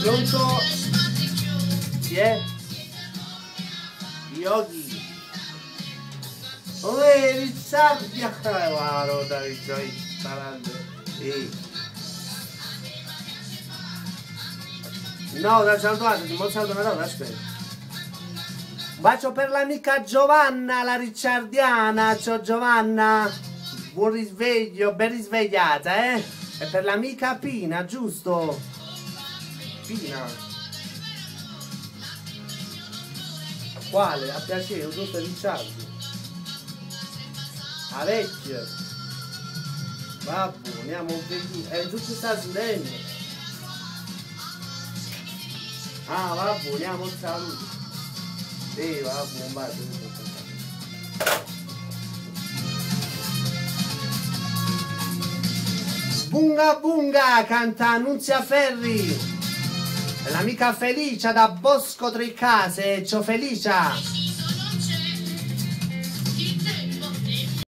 Pronto? Chi è? Yogi. Ricciardia. Guarda, parlando. No, da salutato, ti ho salutato una roba, aspetta. Un bacio per l'amica Giovanna, la ricciardiana. Ciao Giovanna. Buon risveglio, ben risvegliata, eh? E per l'amica Pina, giusto? Pina. Quale? A piacere, un giusto Ricciardi. A vecchio. Vabbè, andiamo un pochino. Tu ci stai sudando. Ah, vabbè, andiamo un saluto. Sì, vabbè, un bacio. Bunga bunga, canta Annunzia Ferri. L'amica Felicia da Bosco Tricase. Ciao Felicia.